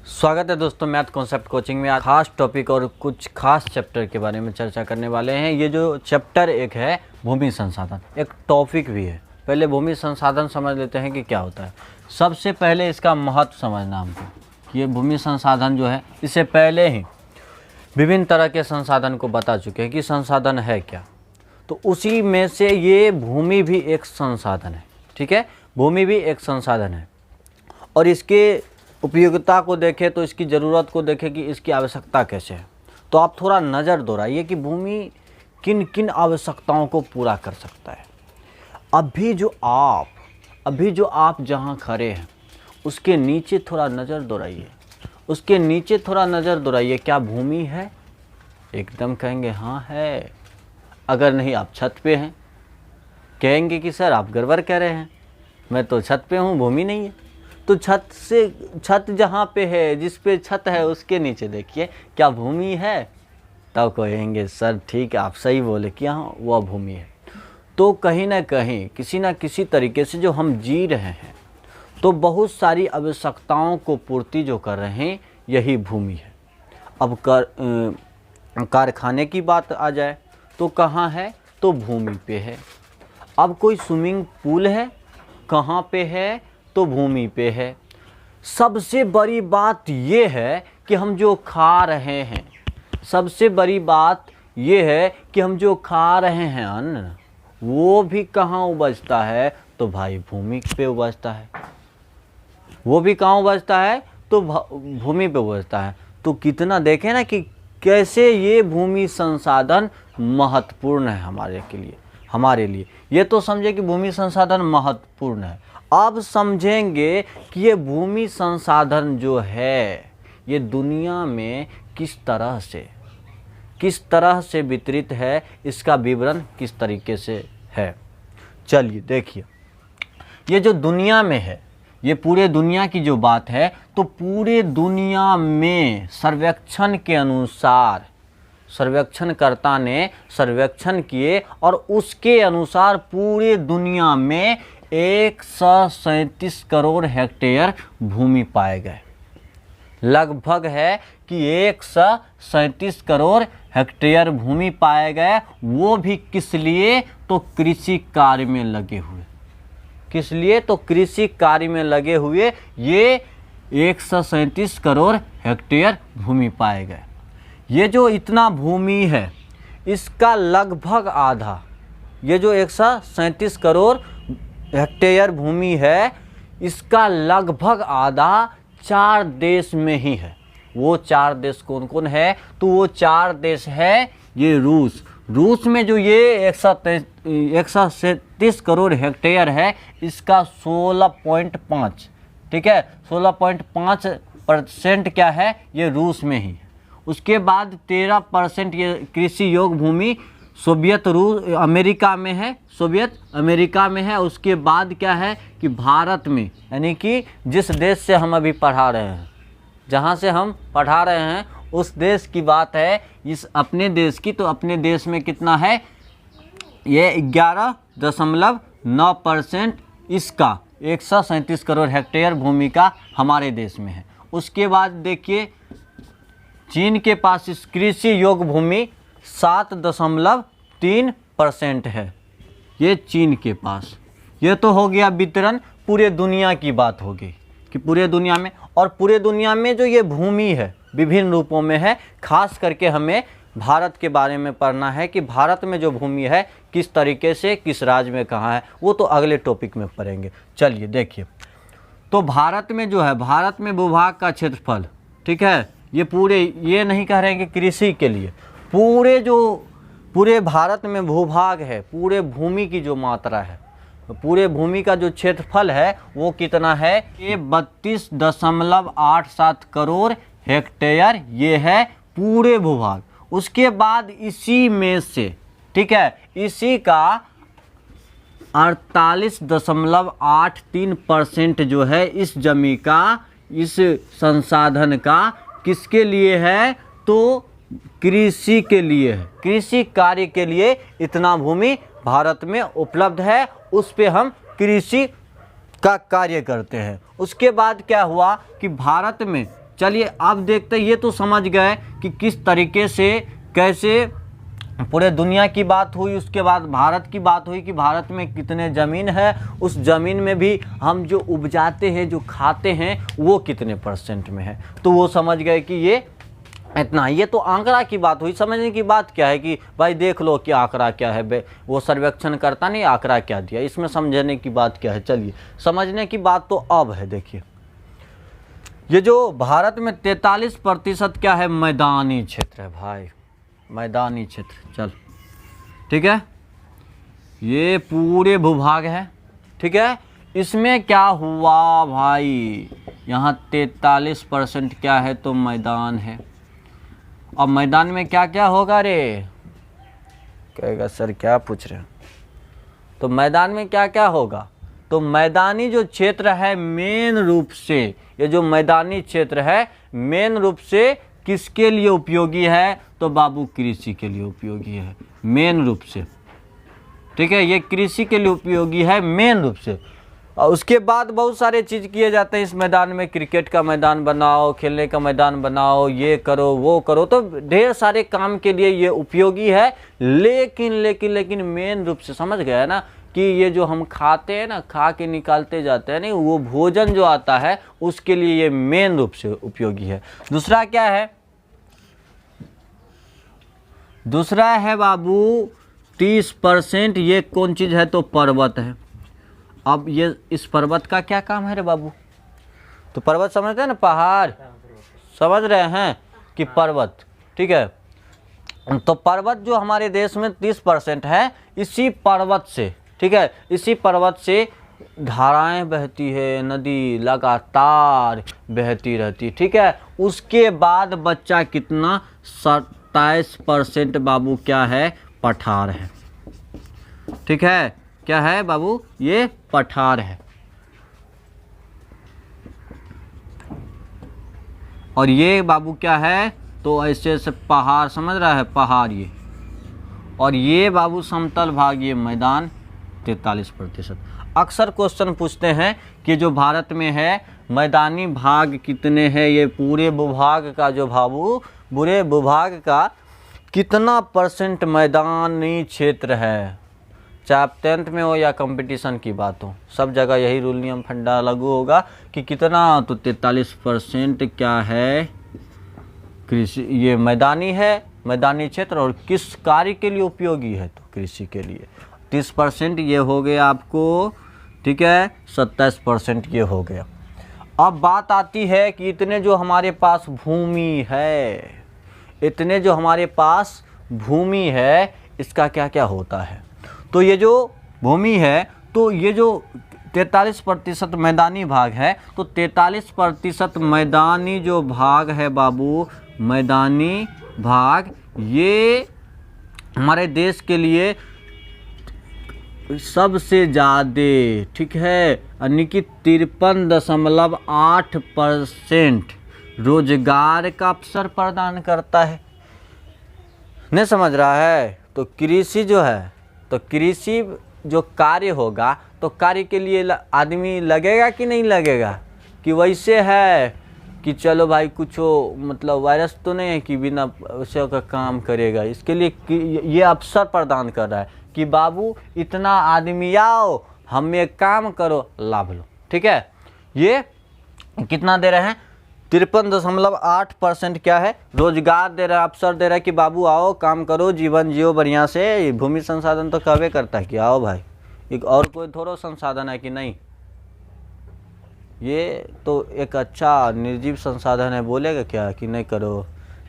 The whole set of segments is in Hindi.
स्वागत है दोस्तों मैथ कॉन्सेप्ट कोचिंग में। आज खास टॉपिक और कुछ खास चैप्टर के बारे में चर्चा करने वाले हैं। ये जो चैप्टर एक है भूमि संसाधन, एक टॉपिक भी है। पहले भूमि संसाधन समझ लेते हैं कि क्या होता है। सबसे पहले इसका महत्व समझना हमको कि ये भूमि संसाधन जो है, इससे पहले ही विभिन्न तरह के संसाधन को बता चुके हैं कि संसाधन है क्या। तो उसी में से ये भूमि भी एक संसाधन है। ठीक है, भूमि भी एक संसाधन है और इसके उपयोगिता को देखें तो इसकी ज़रूरत को देखें कि इसकी आवश्यकता कैसे है। तो आप थोड़ा नज़र दौड़ाइए कि भूमि किन किन आवश्यकताओं को पूरा कर सकता है। अभी जो आप जहाँ खड़े हैं उसके नीचे थोड़ा नज़र दौड़ाइए, क्या भूमि है? एकदम कहेंगे हाँ है। अगर नहीं, आप छत पे हैं, कहेंगे कि सर आप गड़बड़ कह रहे हैं, मैं तो छत पे हूँ, भूमि नहीं है। तो छत जहाँ पे है, जिस पे छत है उसके नीचे देखिए, क्या भूमि है? तब कहेंगे सर ठीक है, आप सही बोले कि हाँ वह भूमि है। तो कहीं ना कहीं किसी न किसी तरीके से जो हम जी रहे हैं, तो बहुत सारी आवश्यकताओं को पूर्ति जो कर रहे हैं यही भूमि है। अब कारखाने की बात आ जाए तो कहाँ है? तो भूमि पे है। अब कोई स्विमिंग पूल है, कहाँ पे है? तो भूमि पे है। सबसे बड़ी बात ये है कि हम जो खा रहे हैं, अन्न, वो भी कहाँ उपजता है? तो भाई भूमि पे उपजता है। वो भी कहाँ उपजता है? तो भूमि पे उपजता है। तो कितना देखें ना कि कैसे ये भूमि संसाधन महत्वपूर्ण है हमारे लिए। ये तो समझे कि भूमि संसाधन महत्वपूर्ण है। अब समझेंगे कि ये भूमि संसाधन जो है ये दुनिया में किस तरह से वितरित है, इसका विवरण किस तरीके से है। चलिए देखिए, ये जो दुनिया में है, ये पूरे दुनिया की जो बात है, तो पूरे दुनिया में सर्वेक्षण के अनुसार सर्वेक्षणकर्ता ने सर्वेक्षण किए और उसके अनुसार पूरे दुनिया में 137 करोड़ हेक्टेयर भूमि पाए गए। लगभग है कि 137 करोड़ हेक्टेयर भूमि पाए गए। वो भी किस लिए? तो कृषि कार्य में लगे हुए। किस लिए? तो कृषि कार्य में लगे हुए ये 137 करोड़ हेक्टेयर भूमि पाए गए। ये जो इतना भूमि है, इसका लगभग आधा, ये जो 137 करोड़ हेक्टेयर भूमि है, इसका लगभग आधा 4 देश में ही है। वो 4 देश कौन कौन है? तो वो 4 देश है ये रूस में जो ये 137 करोड़ हेक्टेयर है, इसका 16.5, ठीक है, 16.5% क्या है? ये रूस में ही। उसके बाद 13% ये कृषि योग्य भूमि सोवियत अमेरिका में है। उसके बाद क्या है कि भारत में, यानी कि जिस देश से हम अभी पढ़ा रहे हैं, जहाँ से हम पढ़ा रहे हैं उस देश की बात है। इस अपने देश की, तो अपने देश में कितना है? ये 11.9% इसका 137 करोड़ हेक्टेयर भूमि का हमारे देश में है। उसके बाद देखिए, चीन के पास इस कृषि योग्य भूमि 7.3% है। ये चीन के पास। ये तो हो गया वितरण, पूरे दुनिया की बात होगी कि पूरे दुनिया में, और पूरे दुनिया में जो ये भूमि है विभिन्न रूपों में है। खास करके हमें भारत के बारे में पढ़ना है कि भारत में जो भूमि है किस तरीके से, किस राज्य में कहाँ है, वो तो अगले टॉपिक में पढ़ेंगे। चलिए देखिए, तो भारत में जो है, भारत में भूभाग का क्षेत्रफल, ठीक है, ये पूरे, ये नहीं कह रहे हैं कि कृषि के लिए, पूरे भारत में भूभाग है, पूरे भूमि की जो मात्रा है, पूरे भूमि का जो क्षेत्रफल है वो कितना है? ये 32.87 करोड़ हेक्टेयर, ये है पूरे भूभाग। उसके बाद इसी में से, ठीक है, इसी का 48.83% जो है इस जमीन का, इस संसाधन का किसके लिए है? तो कृषि के लिए है। कृषि कार्य के लिए इतना भूमि भारत में उपलब्ध है, उस पे हम कृषि का कार्य करते हैं। उसके बाद क्या हुआ कि भारत में चलिए अब देखते हैं, ये तो समझ गए कि किस तरीके से कैसे पूरे दुनिया की बात हुई। उसके बाद भारत की बात हुई कि भारत में कितने ज़मीन है, उस ज़मीन में भी हम जो उपजाते हैं, जो खाते हैं, वो कितने % में है। तो वो समझ गए कि ये इतना। ये तो आंकड़ा की बात हुई। समझने की बात क्या है कि भाई देख लो कि आंकड़ा क्या है, वो सर्वेक्षण करता नहीं, आंकड़ा क्या दिया, इसमें समझने की बात क्या है। चलिए समझने की बात तो अब है। देखिए ये जो भारत में 43% क्या है, मैदानी क्षेत्र है भाई, मैदानी क्षेत्र। चल ठीक है, ये पूरे भूभाग है। ठीक है, इसमें क्या हुआ भाई, यहाँ 43% क्या है, तो मैदान है। अब मैदान में क्या क्या होगा रे, कहेगा सर क्या पूछ रहे हैं। तो मैदान में क्या क्या होगा, तो मैदानी जो क्षेत्र है मेन रूप से, ये जो मैदानी क्षेत्र है मेन रूप से किसके लिए उपयोगी है, तो बाबू कृषि के लिए उपयोगी है मेन रूप से। ठीक है, ये कृषि के लिए उपयोगी है मेन रूप से। और उसके बाद बहुत सारे चीज़ किए जाते हैं इस मैदान में, क्रिकेट का मैदान बनाओ, खेलने का मैदान बनाओ, ये करो वो करो, तो ढेर सारे काम के लिए ये उपयोगी है। लेकिन लेकिन लेकिन मेन रूप से समझ गया ना कि ये जो हम खाते हैं ना, खा के निकालते जाते हैं नहीं, वो भोजन जो आता है उसके लिए ये मेन रूप से उपयोगी है। दूसरा क्या है, दूसरा है बाबू 30%, ये कौन चीज़ है, तो पर्वत है। अब ये इस पर्वत का क्या काम है रे बाबू, तो पर्वत समझते हैं ना, पहाड़ समझ रहे हैं कि पर्वत। ठीक है, तो पर्वत जो हमारे देश में 30% है, इसी पर्वत से, ठीक है, इसी पर्वत से धाराएं बहती है, नदी लगातार बहती रहती। ठीक है, उसके बाद बच्चा कितना, 27% बाबू क्या है, पठार है। ठीक है, क्या है बाबू, ये पठार है। और ये बाबू क्या है, तो ऐसे ऐसे पहाड़, समझ रहा है, पहाड़ ये। और ये बाबू समतल भाग, ये मैदान 43%। अक्सर क्वेश्चन पूछते हैं कि जो भारत में है मैदानी भाग कितने हैं, ये पूरे भूभाग का जो बाबू, पूरे भूभाग का कितना % मैदानी क्षेत्र है। चाहे आप 10th में हो या कंपटीशन की बात हो, सब जगह यही रूल नियम फंडा लागू होगा कि कितना, तो 43% क्या है, कृषि, ये मैदानी है, मैदानी क्षेत्र। और किस कार्य के लिए उपयोगी है, तो कृषि के लिए। 30% ये हो गया आपको। ठीक है, 27% ये हो गया। अब बात आती है कि इतने जो हमारे पास भूमि है, इतने जो हमारे पास भूमि है, इसका क्या क्या होता है। तो ये जो भूमि है, तो ये जो 43% मैदानी भाग है, तो 43% मैदानी जो भाग है बाबू, मैदानी भाग, ये हमारे देश के लिए सबसे ज़्यादा, ठीक है, यानी कि 53.8% रोजगार का अवसर प्रदान करता है। नहीं समझ रहा है, तो कृषि जो है, तो कृषि जो कार्य होगा, तो कार्य के लिए आदमी लगेगा कि नहीं लगेगा, कि वैसे है कि चलो भाई कुछ हो, मतलब वायरस तो नहीं है कि बिना पैसे का काम करेगा। इसके लिए ये अवसर प्रदान कर रहा है कि बाबू इतना आदमी आओ, हम एक काम करो, लाभ लो। ठीक है, ये कितना दे रहे हैं, 53.8% क्या है, रोजगार दे रहा है, अवसर दे रहा है कि बाबू आओ, काम करो, जीवन जियो बढ़िया से। भूमि संसाधन तो कहवे करता है कि आओ भाई, एक और कोई थोड़ा संसाधन है कि नहीं, ये तो एक अच्छा निर्जीव संसाधन है, बोलेगा क्या कि नहीं करो,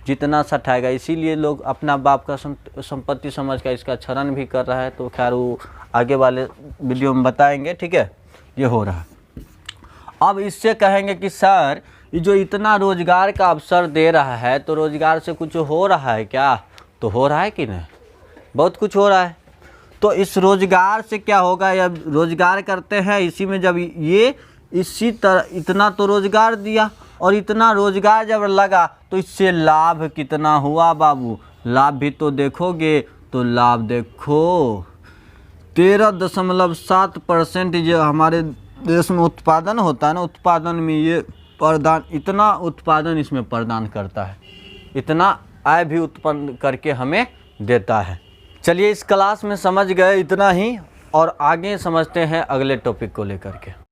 जितना सठाएगा। इसीलिए लोग अपना बाप का संपत्ति समझ कर इसका क्षरण भी कर रहा है। तो खैर वो आगे वाले वीडियो में बताएंगे। ठीक है, ये हो रहा है। अब इससे कहेंगे कि सर ये जो इतना रोजगार का अवसर दे रहा है, तो रोजगार से कुछ हो रहा है क्या, तो हो रहा है कि नहीं, बहुत कुछ हो रहा है। तो इस रोजगार से क्या होगा, जब रोजगार करते हैं, इसी में जब ये इसी तरह इतना तो रोजगार दिया, और इतना रोजगार जब लगा, तो इससे लाभ कितना हुआ बाबू, लाभ भी तो देखोगे, तो लाभ देखो 13.7% जो हमारे देश में उत्पादन होता है ना, उत्पादन में ये प्रदान, इतना उत्पादन इसमें प्रदान करता है, इतना आय भी उत्पन्न करके हमें देता है। चलिए इस क्लास में समझ गए इतना ही, और आगे समझते हैं अगले टॉपिक को लेकर के।